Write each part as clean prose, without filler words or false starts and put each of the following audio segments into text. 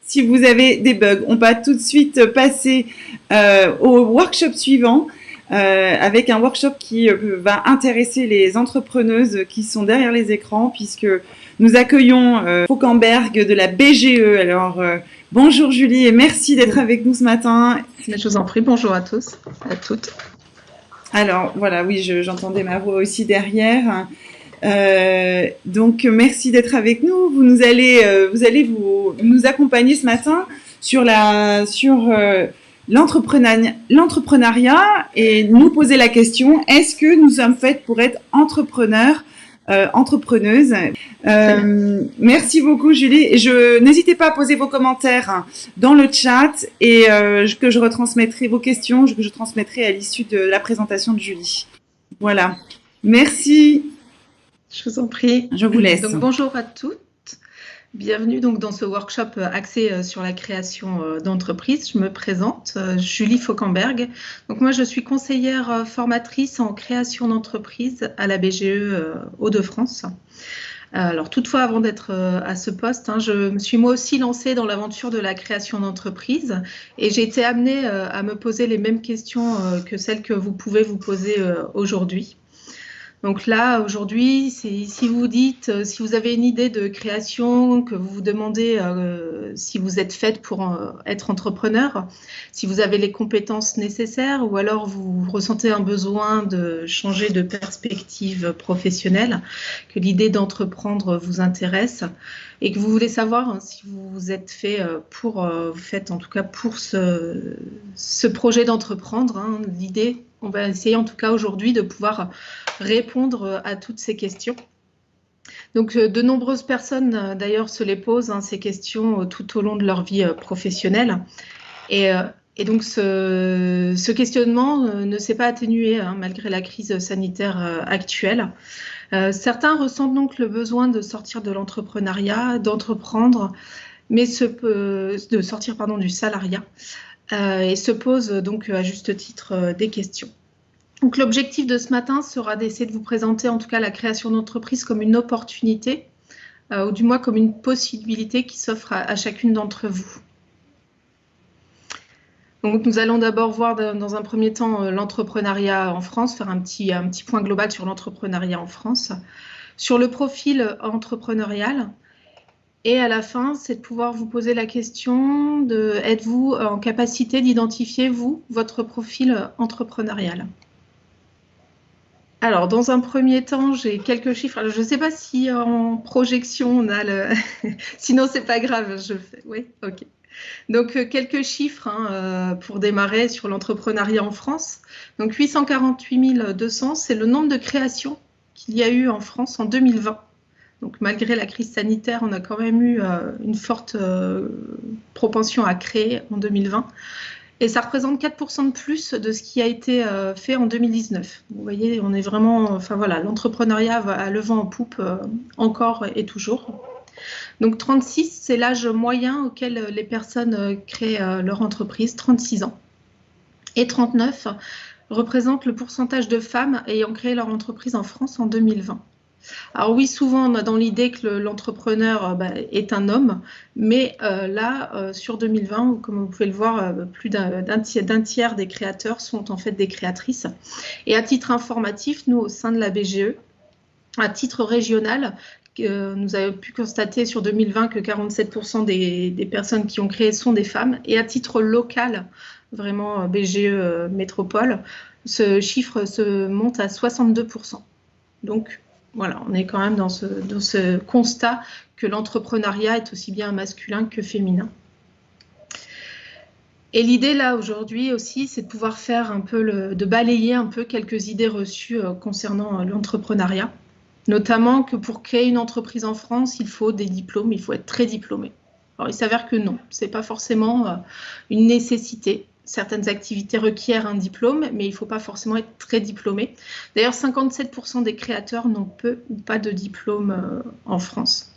si vous avez des bugs. On va tout de suite passer au workshop suivant. Avec un workshop qui va intéresser les entrepreneuses qui sont derrière les écrans, puisque nous accueillons Fauquemberg de la BGE. Alors, bonjour Julie et merci d'être avec nous ce matin. Je vous en prie, bonjour à tous, à toutes. Alors, voilà, oui, j'entendais ma voix aussi derrière. Donc, merci d'être avec nous. Vous allez nous accompagner ce matin sur l'entrepreneuriat et nous poser la question, est-ce que nous sommes faites pour être entrepreneurs, entrepreneuses? Merci beaucoup Julie. N'hésitez pas à poser vos commentaires dans le chat et que je retransmettrai vos questions, que je transmettrai à l'issue de la présentation de Julie. Voilà. Merci. Je vous en prie. Je vous laisse. Donc, bonjour à toutes. Bienvenue donc dans ce workshop axé sur la création d'entreprise. Je me présente, Julie Fauquemberg. Donc moi, je suis conseillère formatrice en création d'entreprise à la BGE Hauts-de-France. Alors toutefois, avant d'être à ce poste, je me suis moi aussi lancée dans l'aventure de la création d'entreprise et j'ai été amenée à me poser les mêmes questions que celles que vous pouvez vous poser aujourd'hui. Donc là, aujourd'hui, si vous dites, si vous avez une idée de création, que vous vous demandez si vous êtes faite pour être entrepreneur, si vous avez les compétences nécessaires ou alors vous ressentez un besoin de changer de perspective professionnelle, que l'idée d'entreprendre vous intéresse et que vous voulez savoir si vous êtes fait pour, vous faites en tout cas pour ce projet d'entreprendre, l'idée, on va essayer en tout cas aujourd'hui de pouvoir répondre à toutes ces questions. Donc, de nombreuses personnes, d'ailleurs, se les posent, ces questions tout au long de leur vie professionnelle. Et donc, ce questionnement ne s'est pas atténué malgré la crise sanitaire actuelle. Certains ressentent donc le besoin de sortir de l'entrepreneuriat, d'entreprendre, mais de sortir du salariat, et se posent donc à juste titre des questions. Donc l'objectif de ce matin sera d'essayer de vous présenter en tout cas la création d'entreprise comme une opportunité, ou du moins comme une possibilité qui s'offre à chacune d'entre vous. Donc nous allons d'abord voir dans un premier temps l'entrepreneuriat en France, faire un petit point global sur l'entrepreneuriat en France, sur le profil entrepreneurial. Et à la fin, c'est de pouvoir vous poser la question de êtes-vous en capacité d'identifier, votre profil entrepreneurial? Alors, dans un premier temps, j'ai quelques chiffres. Alors, je ne sais pas si en projection, on a le... Sinon, c'est pas grave, je le fais. Oui, ok. Donc, quelques chiffres pour démarrer sur l'entrepreneuriat en France. Donc, 848 200, c'est le nombre de créations qu'il y a eu en France en 2020. Donc, malgré la crise sanitaire, on a quand même eu une forte propension à créer en 2020. Et ça représente 4% de plus de ce qui a été fait en 2019. Vous voyez, on est vraiment... Enfin voilà, l'entrepreneuriat va à le vent en poupe encore et toujours. Donc 36, c'est l'âge moyen auquel les personnes créent leur entreprise, 36 ans. Et 39 représente le pourcentage de femmes ayant créé leur entreprise en France en 2020. Alors oui, souvent on a dans l'idée que l'entrepreneur est un homme, mais là, sur 2020, comme vous pouvez le voir, plus d'un tiers des créateurs sont en fait des créatrices. Et à titre informatif, nous, au sein de la BGE, à titre régional, nous avons pu constater sur 2020 que 47% des personnes qui ont créé sont des femmes. Et à titre local, vraiment BGE métropole, ce chiffre se monte à 62%. Donc, voilà, on est quand même dans ce constat que l'entrepreneuriat est aussi bien masculin que féminin. Et l'idée là aujourd'hui aussi, c'est de pouvoir faire de balayer un peu quelques idées reçues concernant l'entrepreneuriat, notamment que pour créer une entreprise en France, il faut des diplômes, il faut être très diplômé. Alors il s'avère que non, c'est pas forcément une nécessité. Certaines activités requièrent un diplôme, mais il ne faut pas forcément être très diplômé. D'ailleurs, 57% des créateurs n'ont peu ou pas de diplôme en France.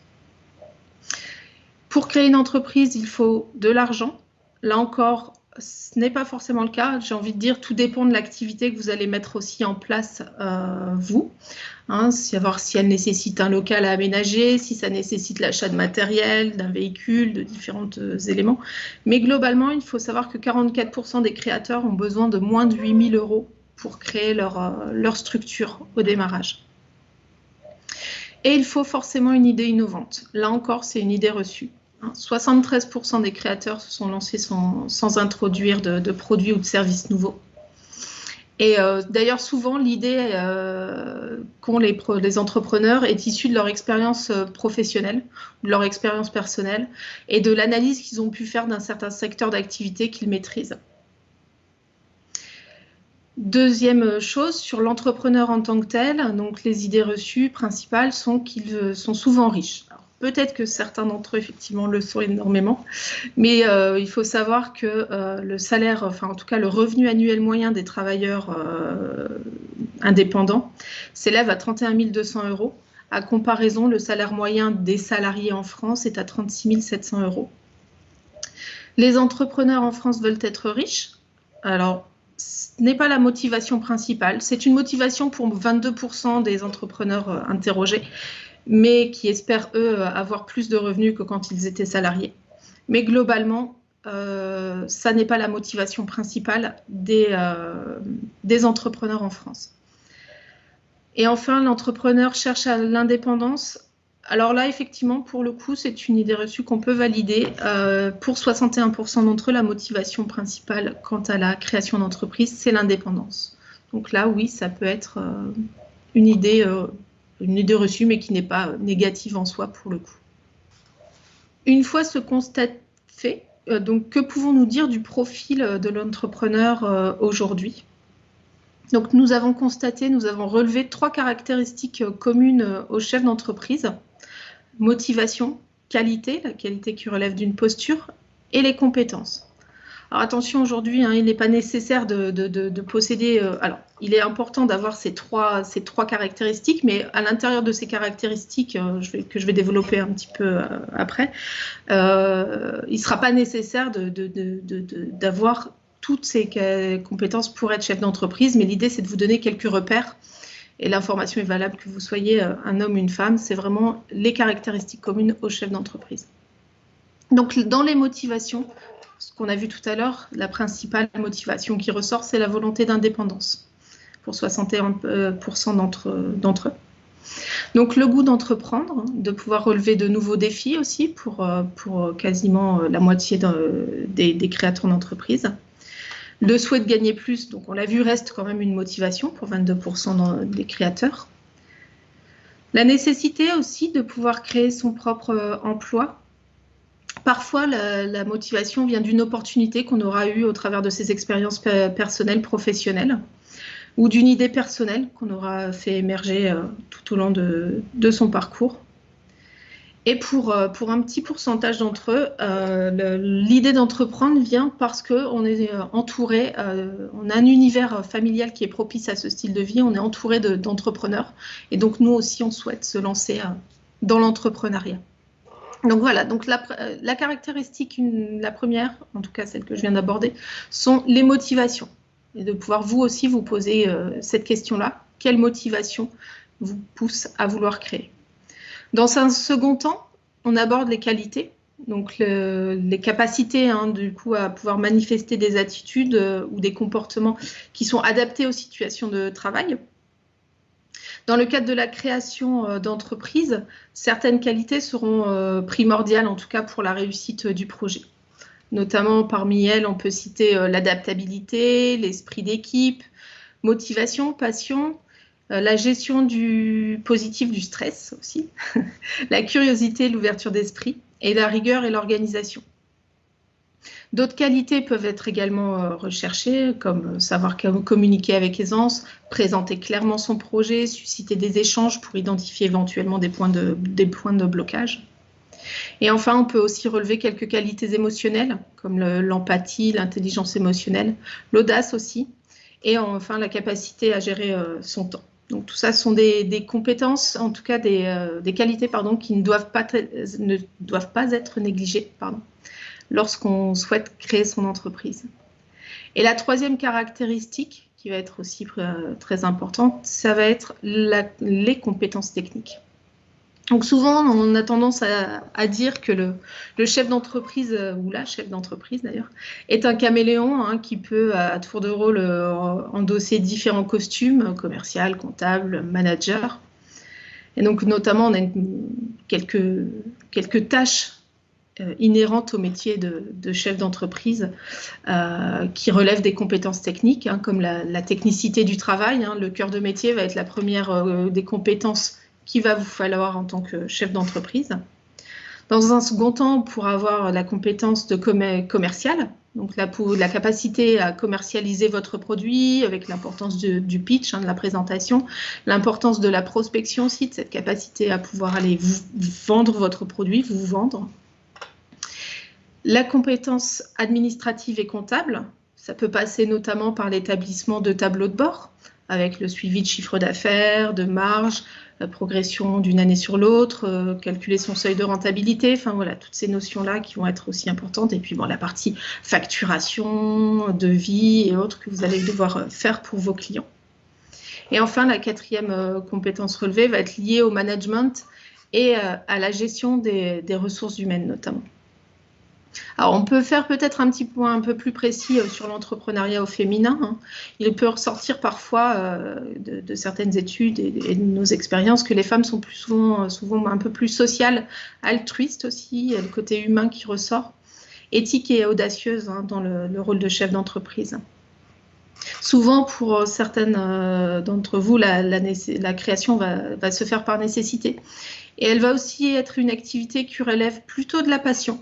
Pour créer une entreprise, il faut de l'argent. Là encore, ce n'est pas forcément le cas. J'ai envie de dire, tout dépend de l'activité que vous allez mettre aussi en place, vous. Savoir si elle nécessite un local à aménager, si ça nécessite l'achat de matériel, d'un véhicule, de différents éléments. Mais globalement, il faut savoir que 44% des créateurs ont besoin de moins de 8 000 € pour créer leur structure au démarrage. Et il faut forcément une idée innovante. Là encore, c'est une idée reçue. 73% des créateurs se sont lancés sans introduire de produits ou de services nouveaux. Et d'ailleurs, souvent, l'idée qu'ont les entrepreneurs est issue de leur expérience professionnelle, de leur expérience personnelle et de l'analyse qu'ils ont pu faire d'un certain secteur d'activité qu'ils maîtrisent. Deuxième chose, sur l'entrepreneur en tant que tel, donc les idées reçues principales sont qu'ils sont souvent riches. Peut-être que certains d'entre eux, effectivement, le sont énormément, mais il faut savoir que le salaire, enfin en tout cas le revenu annuel moyen des travailleurs indépendants s'élève à 31 200 €. À comparaison, le salaire moyen des salariés en France est à 36 700 €. Les entrepreneurs en France veulent être riches. Alors, ce n'est pas la motivation principale. C'est une motivation pour 22% des entrepreneurs interrogés, mais qui espèrent, eux, avoir plus de revenus que quand ils étaient salariés. Mais globalement, ça n'est pas la motivation principale des entrepreneurs en France. Et enfin, l'entrepreneur cherche à l'indépendance. Alors là, effectivement, pour le coup, c'est une idée reçue qu'on peut valider. Pour 61% d'entre eux, la motivation principale quant à la création d'entreprise, c'est l'indépendance. Donc là, oui, ça peut être une idée reçue, mais qui n'est pas négative en soi pour le coup. Une fois ce constat fait, donc que pouvons-nous dire du profil de l'entrepreneur aujourd'hui ? Donc nous avons relevé 3 caractéristiques communes aux chefs d'entreprise. Motivation, qualité, la qualité qui relève d'une posture, et les compétences. Alors attention, aujourd'hui, il n'est pas nécessaire de posséder... alors, il est important d'avoir ces trois caractéristiques, mais à l'intérieur de ces caractéristiques, que je vais développer un petit peu après, il ne sera pas nécessaire d'avoir toutes ces compétences pour être chef d'entreprise, mais l'idée, c'est de vous donner quelques repères. Et l'information est valable que vous soyez un homme ou une femme. C'est vraiment les caractéristiques communes aux chefs d'entreprise. Donc, dans les motivations, ce qu'on a vu tout à l'heure, la principale motivation qui ressort, c'est la volonté d'indépendance pour 61% d'entre eux. Donc, le goût d'entreprendre, de pouvoir relever de nouveaux défis aussi pour quasiment la moitié des créateurs d'entreprise. Le souhait de gagner plus, donc on l'a vu, reste quand même une motivation pour 22% des créateurs. La nécessité aussi de pouvoir créer son propre emploi. Parfois, la motivation vient d'une opportunité qu'on aura eue au travers de ses expériences personnelles, professionnelles, ou d'une idée personnelle qu'on aura fait émerger tout au long de son parcours. Et pour un petit pourcentage d'entre eux, l'idée d'entreprendre vient parce qu'on est entouré, on a un univers familial qui est propice à ce style de vie, on est entouré d'entrepreneurs. Et donc, nous aussi, on souhaite se lancer dans l'entrepreneuriat. Donc voilà, donc la caractéristique, la première, en tout cas celle que je viens d'aborder, sont les motivations. Et de pouvoir vous aussi vous poser cette question-là. Quelle motivation vous pousse à vouloir créer ? Dans un second temps, on aborde les qualités, donc les capacités du coup, à pouvoir manifester des attitudes ou des comportements qui sont adaptés aux situations de travail. Dans le cadre de la création d'entreprise, certaines qualités seront primordiales, en tout cas pour la réussite du projet. Notamment, parmi elles, on peut citer l'adaptabilité, l'esprit d'équipe, motivation, passion, la gestion positive du stress aussi, la curiosité, l'ouverture d'esprit, et la rigueur et l'organisation. D'autres qualités peuvent être également recherchées, comme savoir communiquer avec aisance, présenter clairement son projet, susciter des échanges pour identifier éventuellement des points de blocage. Et enfin, on peut aussi relever quelques qualités émotionnelles, comme l'empathie, l'intelligence émotionnelle, l'audace aussi, et enfin la capacité à gérer son temps. Donc tout ça sont des compétences, en tout cas des qualités qui ne doivent pas être négligées lorsqu'on souhaite créer son entreprise. Et la troisième caractéristique, qui va être aussi très importante, ça va être les compétences techniques. Donc souvent, on a tendance à dire que le chef d'entreprise, ou la chef d'entreprise d'ailleurs, est un caméléon hein, qui peut, à tour de rôle, endosser différents costumes, commercial, comptable, manager. Et donc notamment, on a quelques tâches inhérentes au métier de chef d'entreprise qui relèvent des compétences techniques, hein, comme la technicité du travail. Hein, le cœur de métier va être la première des compétences qu'il va vous falloir en tant que chef d'entreprise. Dans un second temps, pour avoir la compétence de commerciale, donc la capacité à commercialiser votre produit avec l'importance du pitch, hein, de la présentation, l'importance de la prospection aussi, de cette capacité à pouvoir aller vendre votre produit, vous vendre. La compétence administrative et comptable, ça peut passer notamment par l'établissement de tableaux de bord, avec le suivi de chiffre d'affaires, de marge, la progression d'une année sur l'autre, calculer son seuil de rentabilité, enfin voilà, toutes ces notions-là qui vont être aussi importantes. Et puis bon, la partie facturation, devis et autres que vous allez devoir faire pour vos clients. Et enfin, la quatrième compétence relevée va être liée au management et à la gestion des ressources humaines notamment. Alors, on peut faire peut-être un petit point un peu plus précis sur l'entrepreneuriat au féminin. Hein. Il peut ressortir parfois de certaines études et de nos expériences que les femmes sont plus souvent un peu plus sociales, altruistes aussi, il y a le côté humain qui ressort, éthique et audacieuse hein, dans le rôle de chef d'entreprise. Souvent, pour certaines d'entre vous, la création va se faire par nécessité. Et elle va aussi être une activité qui relève plutôt de la passion.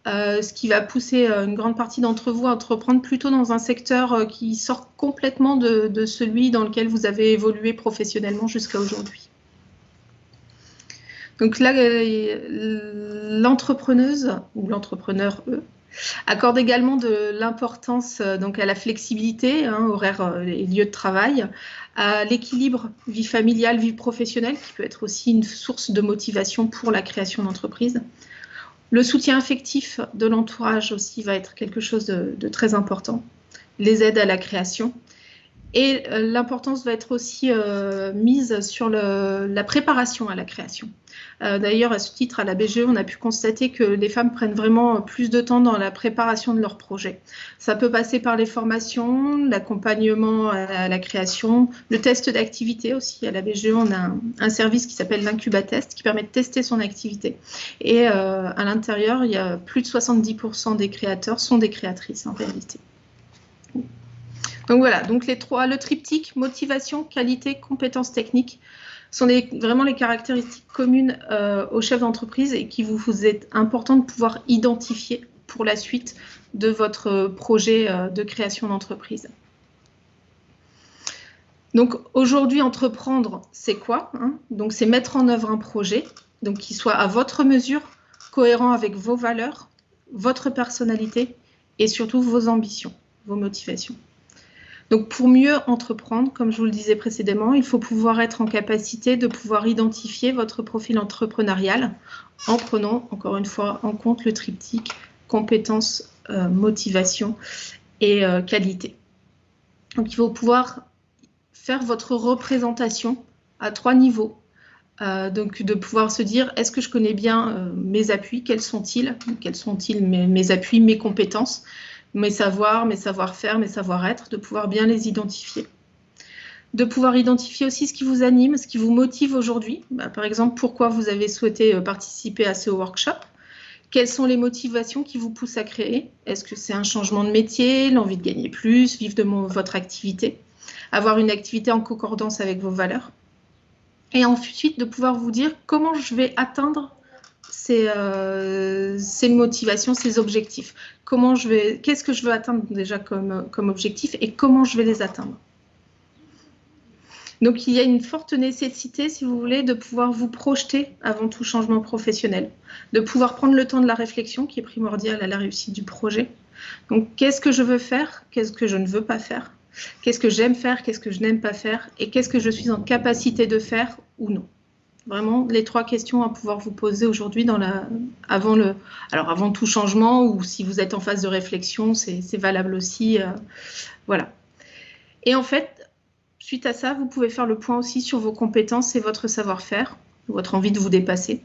Ce qui va pousser une grande partie d'entre vous à entreprendre plutôt dans un secteur qui sort complètement de celui dans lequel vous avez évolué professionnellement jusqu'à aujourd'hui. Donc là, l'entrepreneuse ou l'entrepreneur, accorde également de l'importance donc à la flexibilité, hein, horaire et lieu de travail, à l'équilibre vie familiale, vie professionnelle, qui peut être aussi une source de motivation pour la création d'entreprise. Le soutien affectif de l'entourage aussi va être quelque chose de très important. Les aides à la création. Et l'importance va être aussi mise sur la préparation à la création. D'ailleurs, à ce titre, à la BGE, on a pu constater que les femmes prennent vraiment plus de temps dans la préparation de leurs projets. Ça peut passer par les formations, l'accompagnement à la création, le test d'activité aussi. À la BGE, on a un service qui s'appelle l'Incubatest qui permet de tester son activité. Et à l'intérieur, il y a plus de 70% des créateurs sont des créatrices en réalité. Donc voilà, donc le triptyque, motivation, qualité, compétences techniques, sont vraiment les caractéristiques communes aux chefs d'entreprise et qui vous est important de pouvoir identifier pour la suite de votre projet de création d'entreprise. Donc aujourd'hui, entreprendre, c'est quoi hein? Donc c'est mettre en œuvre un projet donc, qui soit à votre mesure, cohérent avec vos valeurs, votre personnalité et surtout vos ambitions, vos motivations. Donc pour mieux entreprendre, comme je vous le disais précédemment, il faut pouvoir être en capacité de pouvoir identifier votre profil entrepreneurial en prenant, encore une fois, en compte le triptyque compétences, motivation et qualité. Donc il faut pouvoir faire votre représentation à 3 niveaux. Donc de pouvoir se dire, est-ce que je connais bien mes appuis? Quels sont-ils mes appuis, mes compétences? Mes savoirs, mes savoir-faire, mes savoir-être, de pouvoir bien les identifier. De pouvoir identifier aussi ce qui vous anime, ce qui vous motive aujourd'hui. Par exemple, pourquoi vous avez souhaité participer à ce workshop? Quelles sont les motivations qui vous poussent à créer? Est-ce que c'est un changement de métier, l'envie de gagner plus, vivre de votre activité, avoir une activité en concordance avec vos valeurs? Et ensuite, de pouvoir vous dire comment je vais atteindre ces motivations, ces objectifs. Qu'est-ce que je veux atteindre déjà comme objectif et comment je vais les atteindre. Donc, il y a une forte nécessité, si vous voulez, de pouvoir vous projeter avant tout changement professionnel, de pouvoir prendre le temps de la réflexion qui est primordial à la réussite du projet. Donc, qu'est-ce que je veux faire? Qu'est-ce que je ne veux pas faire? Qu'est-ce que j'aime faire? Qu'est-ce que je n'aime pas faire? Et qu'est-ce que je suis en capacité de faire ou non? Vraiment, les 3 questions à pouvoir vous poser aujourd'hui avant tout changement, ou si vous êtes en phase de réflexion, c'est valable aussi. Voilà. Et en fait, suite à ça, vous pouvez faire le point aussi sur vos compétences et votre savoir-faire, votre envie de vous dépasser.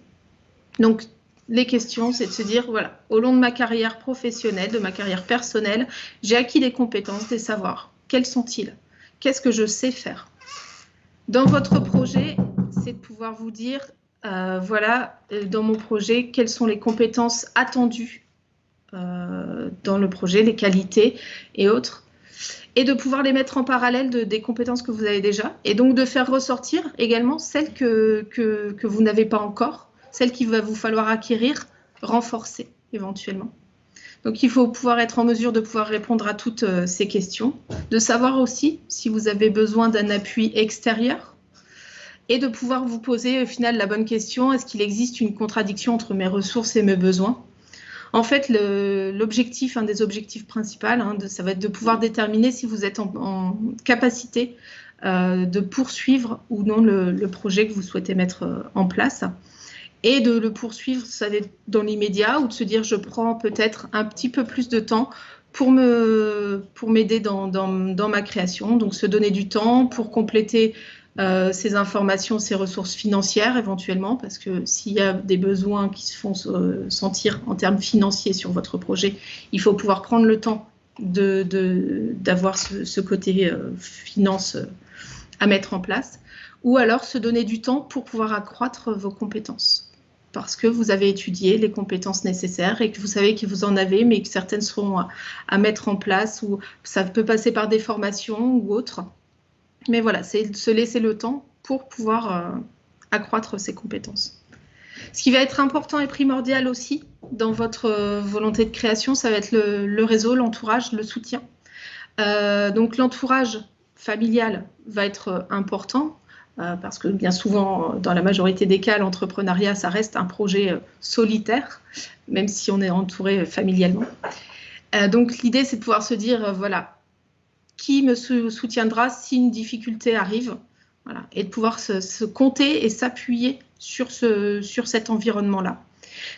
Donc, les questions, c'est de se dire, voilà, au long de ma carrière professionnelle, de ma carrière personnelle, j'ai acquis des compétences, des savoirs. Quels sont-ils? Qu'est-ce que je sais faire? Dans votre projet, c'est de pouvoir vous dire, voilà, dans mon projet, quelles sont les compétences attendues dans le projet, les qualités et autres, et de pouvoir les mettre en parallèle des compétences que vous avez déjà, et donc de faire ressortir également celles que vous n'avez pas encore, celles qu'il va vous falloir acquérir, renforcer éventuellement. Donc il faut pouvoir être en mesure de pouvoir répondre à toutes ces questions, de savoir aussi si vous avez besoin d'un appui extérieur, et de pouvoir vous poser au final la bonne question, est-ce qu'il existe une contradiction entre mes ressources et mes besoins? En fait, l'objectif, un des objectifs principaux, ça va être de pouvoir déterminer si vous êtes en capacité de poursuivre ou non le projet que vous souhaitez mettre en place. Et de le poursuivre, ça va être dans l'immédiat, ou de se dire je prends peut-être un petit peu plus de temps pour m'aider dans ma création. Donc se donner du temps pour compléter ces informations, ces ressources financières éventuellement, parce que s'il y a des besoins qui se font sentir en termes financiers sur votre projet, il faut pouvoir prendre le temps d'avoir ce côté finance à mettre en place, ou alors se donner du temps pour pouvoir accroître vos compétences, parce que vous avez étudié les compétences nécessaires et que vous savez que vous en avez, mais que certaines seront à mettre en place, ou ça peut passer par des formations ou autres. Mais voilà, c'est de se laisser le temps pour pouvoir accroître ses compétences. Ce qui va être important et primordial aussi dans votre volonté de création, ça va être le réseau, l'entourage, le soutien. Donc l'entourage familial va être important parce que bien souvent, dans la majorité des cas, l'entrepreneuriat, ça reste un projet solitaire, même si on est entouré familialement. Donc l'idée, c'est de pouvoir se dire, voilà, qui me soutiendra si une difficulté arrive, voilà, et de pouvoir se compter et s'appuyer sur cet environnement-là.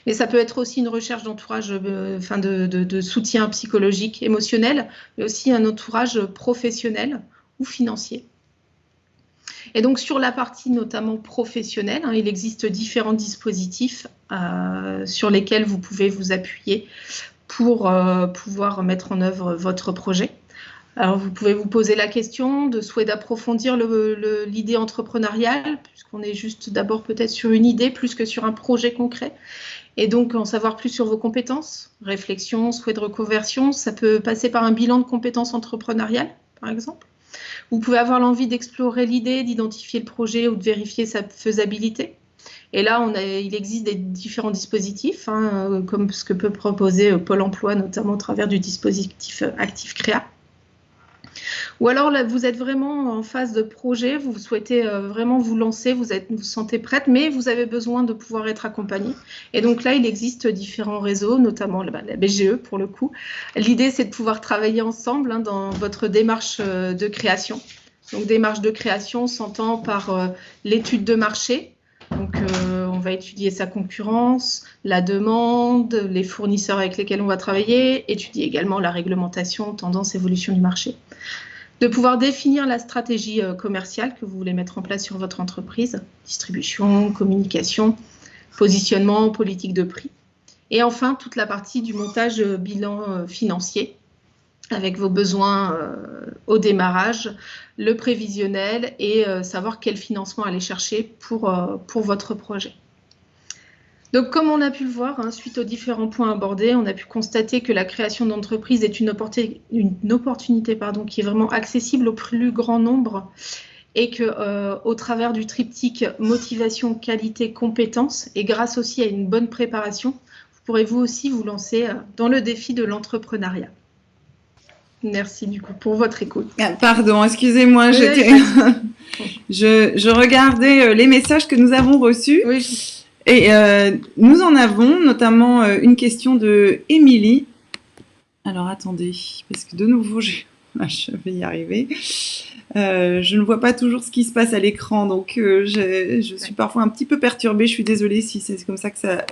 Mais ça peut être aussi une recherche d'entourage, de soutien psychologique, émotionnel, mais aussi un entourage professionnel ou financier. Et donc sur la partie notamment professionnelle, il existe différents dispositifs sur lesquels vous pouvez vous appuyer pour pouvoir mettre en œuvre votre projet. Alors, vous pouvez vous poser la question de souhait d'approfondir l'idée entrepreneuriale, puisqu'on est juste d'abord peut-être sur une idée plus que sur un projet concret. Et donc, en savoir plus sur vos compétences, réflexion, souhait de reconversion, ça peut passer par un bilan de compétences entrepreneuriales, par exemple. Vous pouvez avoir l'envie d'explorer l'idée, d'identifier le projet ou de vérifier sa faisabilité. Et là, il existe des différents dispositifs, comme ce que peut proposer Pôle emploi, notamment au travers du dispositif Active Créa. Ou alors là, vous êtes vraiment en phase de projet, vous souhaitez vraiment vous lancer, vous sentez prête, mais vous avez besoin de pouvoir être accompagné. Et donc là, il existe différents réseaux, notamment la BGE pour le coup. L'idée, c'est de pouvoir travailler ensemble dans votre démarche de création. Donc démarche de création s'entend par l'étude de marché. Donc on va étudier sa concurrence, la demande, les fournisseurs avec lesquels on va travailler, étudier également la réglementation, tendance, évolution du marché. De pouvoir définir la stratégie commerciale que vous voulez mettre en place sur votre entreprise, distribution, communication, positionnement, politique de prix. Et enfin, toute la partie du montage bilan financier, avec vos besoins au démarrage, le prévisionnel et savoir quel financement aller chercher pour votre projet. Donc, comme on a pu le voir, suite aux différents points abordés, on a pu constater que la création d'entreprise est une opportunité qui est vraiment accessible au plus grand nombre et que au travers du triptyque motivation, qualité, compétence et grâce aussi à une bonne préparation, vous pourrez vous aussi vous lancer dans le défi de l'entrepreneuriat. Merci du coup pour votre écoute. Pardon, excusez-moi, je regardais les messages que nous avons reçus. Oui. Et nous en avons notamment une question de Émilie. Alors attendez, parce que de nouveau, Je vais y arriver. Je ne vois pas toujours ce qui se passe à l'écran, donc je suis parfois un petit peu perturbée. Je suis désolée si c'est comme ça que ça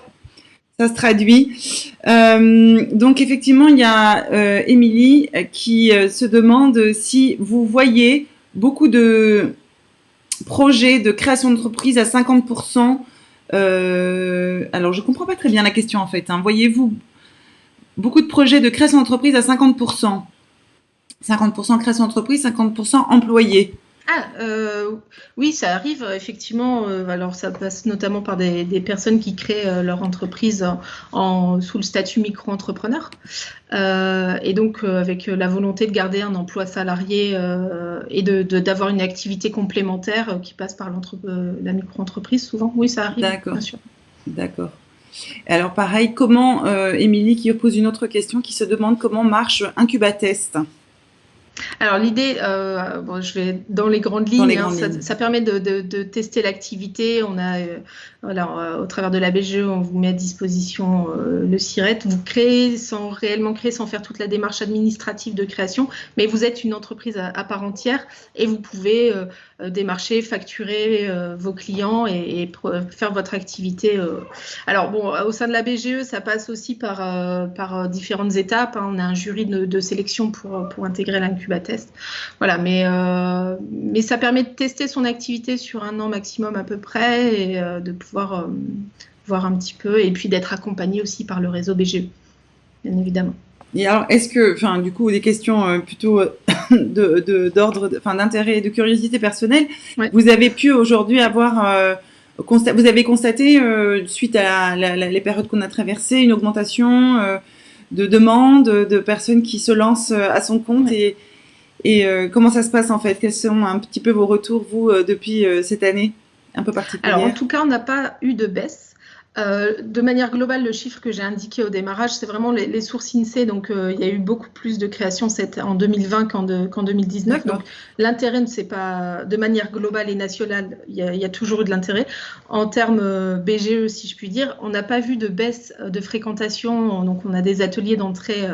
se traduit. Donc effectivement, il y a Émilie qui se demande si vous voyez beaucoup de projets de création d'entreprise à 50%. Alors, je ne comprends pas très bien la question en fait. Voyez-vous beaucoup de projets de création d'entreprise à 50%? 50% création d'entreprise, 50% employés. Oui, ça arrive effectivement. Alors, ça passe notamment par des personnes qui créent leur entreprise sous le statut micro-entrepreneur. Et donc, avec la volonté de garder un emploi salarié et d'avoir une activité complémentaire qui passe par la micro-entreprise, souvent. Oui, ça arrive, bien sûr. D'accord. Alors, pareil, comment, Émilie qui pose une autre question, qui se demande comment marche Incubatest. Alors l'idée, je vais dans les grandes lignes, ça permet de tester l'activité. On a, au travers de la BGE, on vous met à disposition le SIRET. Vous créez sans réellement créer, sans faire toute la démarche administrative de création, mais vous êtes une entreprise à part entière et vous pouvez démarcher, facturer vos clients et faire votre activité. Alors bon, au sein de la BGE, ça passe aussi par différentes étapes. On a un jury de sélection pour intégrer l'Incubatest. Voilà, mais ça permet de tester son activité sur 1 an maximum à peu près et de pouvoir voir un petit peu et puis d'être accompagné aussi par le réseau BGE, bien évidemment. Et alors, est-ce que, du coup, des questions plutôt d'ordre, d'intérêt et de curiosité personnelle, ouais. Vous avez pu aujourd'hui avoir, vous avez constaté, suite à les périodes qu'on a traversées, une augmentation de demandes, de personnes qui se lancent à son compte, ouais. Et comment ça se passe en fait? Quels sont un petit peu vos retours, vous, depuis cette année un peu particulière? Alors, en tout cas, on n'a pas eu de baisse. De manière globale, le chiffre que j'ai indiqué au démarrage, c'est vraiment les sources INSEE. Donc, il y a eu beaucoup plus de créations en 2020 qu'en 2019. Donc, l'intérêt ne s'est pas, de manière globale et nationale, il y a toujours eu de l'intérêt. En termes BGE, si je puis dire, on n'a pas vu de baisse de fréquentation. Donc, on a des ateliers d'entrée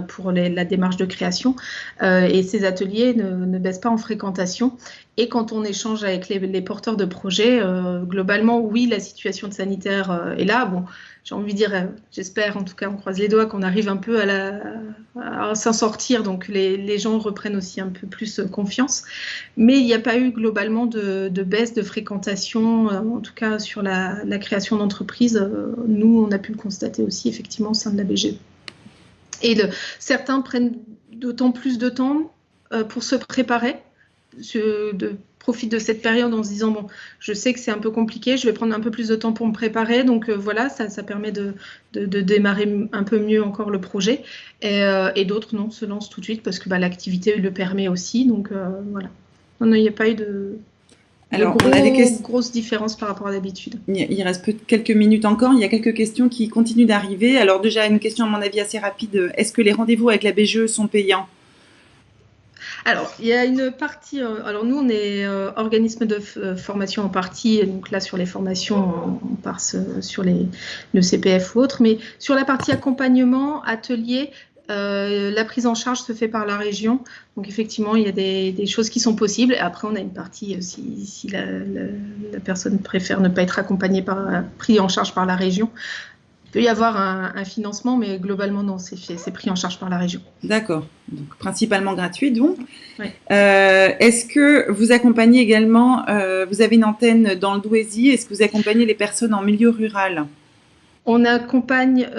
pour la démarche de création. Et ces ateliers ne baissent pas en fréquentation. Et quand on échange avec les porteurs de projets, globalement, oui, la situation sanitaire est là. Bon, j'ai envie de dire, j'espère, en tout cas, on croise les doigts, qu'on arrive un peu à s'en sortir. Donc, les gens reprennent aussi un peu plus confiance. Mais il n'y a pas eu globalement de baisse de fréquentation, en tout cas sur la création d'entreprise. Nous, on a pu le constater aussi, effectivement, au sein de la BGE. Et certains prennent d'autant plus de temps pour se préparer, profitent de cette période en se disant, bon, je sais que c'est un peu compliqué, je vais prendre un peu plus de temps pour me préparer. Donc voilà, ça permet de démarrer un peu mieux encore le projet. Et d'autres, non, se lancent tout de suite parce que l'activité le permet aussi. Donc voilà. Non, il n'y a pas eu Alors, on a des grosses différences par rapport à d'habitude. Il reste quelques minutes encore. Il y a quelques questions qui continuent d'arriver. Alors déjà, une question à mon avis assez rapide. Est-ce que les rendez-vous avec la BGE sont payants? Alors, il y a une partie... alors, nous, on est organisme de formation en partie. Donc là, sur les formations, on part sur le CPF ou autre. Mais sur la partie accompagnement, atelier... la prise en charge se fait par la région. Donc, effectivement, il y a des choses qui sont possibles. Et après, on a une partie, si la personne préfère ne pas être accompagnée pris en charge par la région. Il peut y avoir un financement, mais globalement, non, c'est pris en charge par la région. D'accord. Donc, principalement gratuit, donc. Ouais. Est-ce que vous accompagnez également, vous avez une antenne dans le Douaisis, est-ce que vous accompagnez les personnes en milieu rural ? On accompagne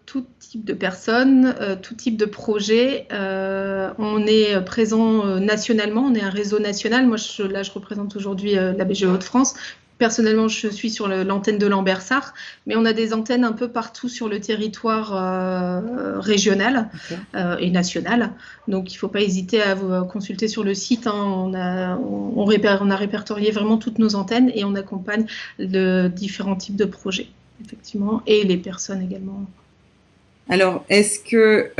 tout type de personnes, tout type de projets. On est présent nationalement, on est un réseau national. Moi, je représente aujourd'hui la BGE Hauts-de-France. Personnellement, je suis sur l'antenne de Lambersart, mais on a des antennes un peu partout sur le territoire régional et national. Donc, il ne faut pas hésiter à vous consulter sur le site. On a répertorié vraiment toutes nos antennes et on accompagne différents types de projets. Effectivement, et les personnes également. Alors, est-ce que...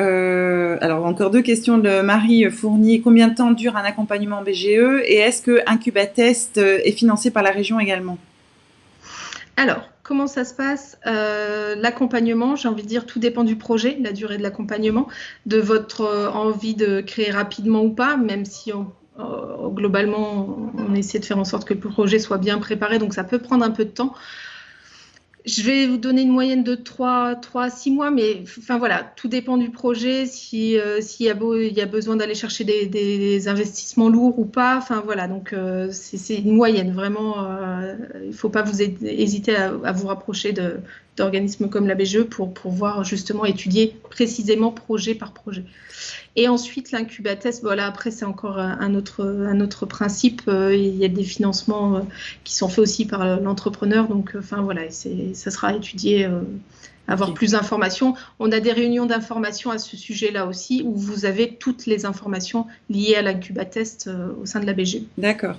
alors, encore deux questions de Marie Fournier. Combien de temps dure un accompagnement BGE et est-ce que Incubatest est financé par la région également ? Alors, comment ça se passe? L'accompagnement, j'ai envie de dire, tout dépend du projet, la durée de l'accompagnement, de votre envie de créer rapidement ou pas, même si globalement, on essaie de faire en sorte que le projet soit bien préparé, donc ça peut prendre un peu de temps. Je vais vous donner une moyenne de 3 à 6 mois, mais enfin voilà, tout dépend du projet, s'il y a besoin d'aller chercher des investissements lourds ou pas. Enfin voilà, donc c'est une moyenne, vraiment. Il ne faut pas hésiter à vous rapprocher d'organismes comme la BGE pour pouvoir justement étudier précisément projet par projet. Et ensuite, l'incubatest, voilà, après, c'est encore un autre principe. Il y a des financements qui sont faits aussi par l'entrepreneur. Donc, enfin, voilà, ça sera étudié, avoir plus d'informations. On a des réunions d'information à ce sujet-là aussi, où vous avez toutes les informations liées à l'incubatest au sein de la BGE. D'accord.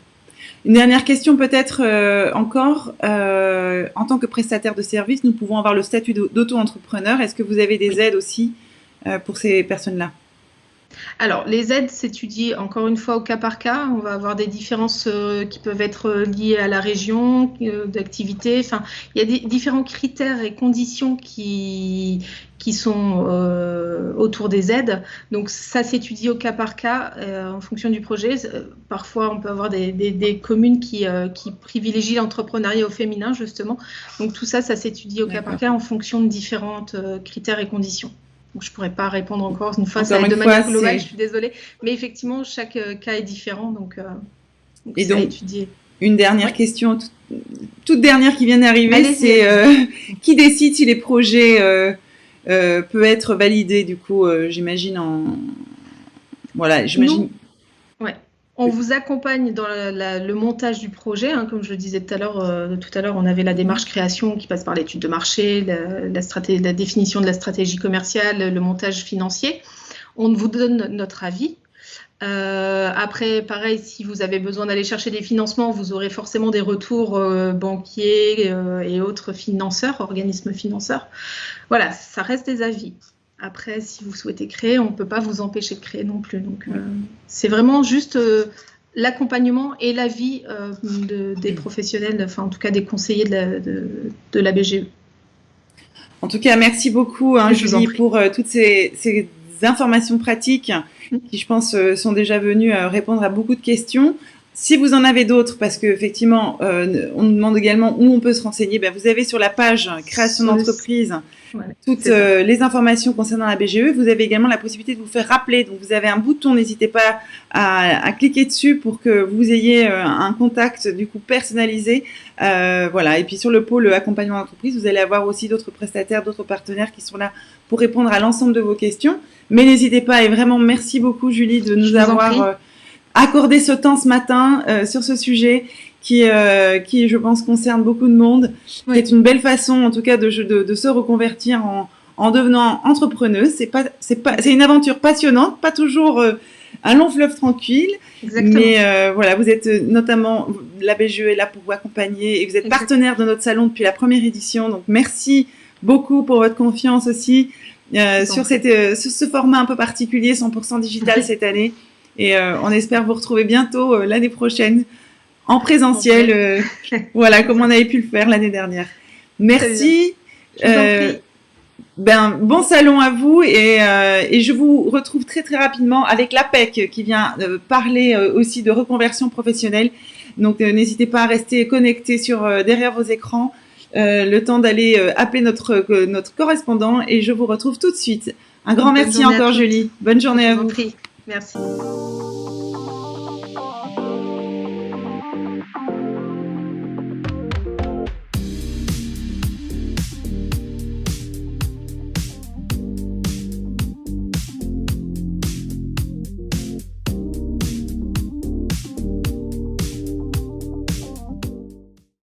Une dernière question peut-être encore. En tant que prestataire de services, nous pouvons avoir le statut d'auto-entrepreneur. Est-ce que vous avez des aides aussi pour ces personnes-là? Alors, les aides s'étudient encore une fois au cas par cas. On va avoir des différences qui peuvent être liées à la région d'activité. Enfin, il y a différents critères et conditions qui sont autour des aides. Donc, ça s'étudie au cas par cas en fonction du projet. Parfois, on peut avoir des communes qui privilégient l'entrepreneuriat au féminin, justement. Donc, tout ça s'étudie au cas par cas en fonction de différents critères et conditions. Donc, je ne pourrais pas répondre encore une fois, ça va être de manière globale, je suis désolée. Mais effectivement, chaque cas est différent, donc c'est à étudier. Une dernière question, toute dernière qui vient d'arriver, c'est qui décide si les projets peuvent être validés, du coup, j'imagine Voilà, j'imagine... Ouais. On vous accompagne dans le montage du projet, hein, comme je le disais tout à l'heure, on avait la démarche création qui passe par l'étude de marché, la définition de la stratégie commerciale, le montage financier. On vous donne notre avis. Après, pareil, si vous avez besoin d'aller chercher des financements, vous aurez forcément des retours banquiers et autres financeurs, organismes financeurs. Voilà, ça reste des avis. Après, si vous souhaitez créer, on ne peut pas vous empêcher de créer non plus. Donc, c'est vraiment juste l'accompagnement et l'avis des professionnels, enfin, en tout cas des conseillers de la BGE. En tout cas, merci beaucoup, Julie, pour toutes ces informations pratiques qui, je pense, sont déjà venues répondre à beaucoup de questions. Si vous en avez d'autres, parce qu'effectivement, on nous demande également où on peut se renseigner, vous avez sur la page création d'entreprise toutes les informations concernant la BGE. Vous avez également la possibilité de vous faire rappeler. Donc, vous avez un bouton, n'hésitez pas à cliquer dessus pour que vous ayez un contact du coup personnalisé. Voilà. Et puis, sur le pôle accompagnement d'entreprise, vous allez avoir aussi d'autres prestataires, d'autres partenaires qui sont là pour répondre à l'ensemble de vos questions. Mais n'hésitez pas, et vraiment, merci beaucoup, Julie, de nous avoir accordé ce temps ce matin sur ce sujet qui, je pense, concerne beaucoup de monde. Oui. C'est une belle façon, en tout cas, de se reconvertir en devenant entrepreneuse. C'est une aventure passionnante, pas toujours un long fleuve tranquille. Exactement. Mais voilà, vous êtes notamment, la BGE est là pour vous accompagner et vous êtes partenaire de notre salon depuis la première édition. Donc, merci beaucoup pour votre confiance aussi sur ce format un peu particulier, 100% digital cette année. Et on espère vous retrouver bientôt l'année prochaine en présentiel, voilà, comme on avait pu le faire l'année dernière. Merci. Bon salon à vous et je vous retrouve très très rapidement avec l'APEC qui vient parler aussi de reconversion professionnelle. Donc n'hésitez pas à rester connectés derrière vos écrans le temps d'aller appeler notre correspondant et je vous retrouve tout de suite. Un grand merci encore Julie. Bonne journée à vous. Merci.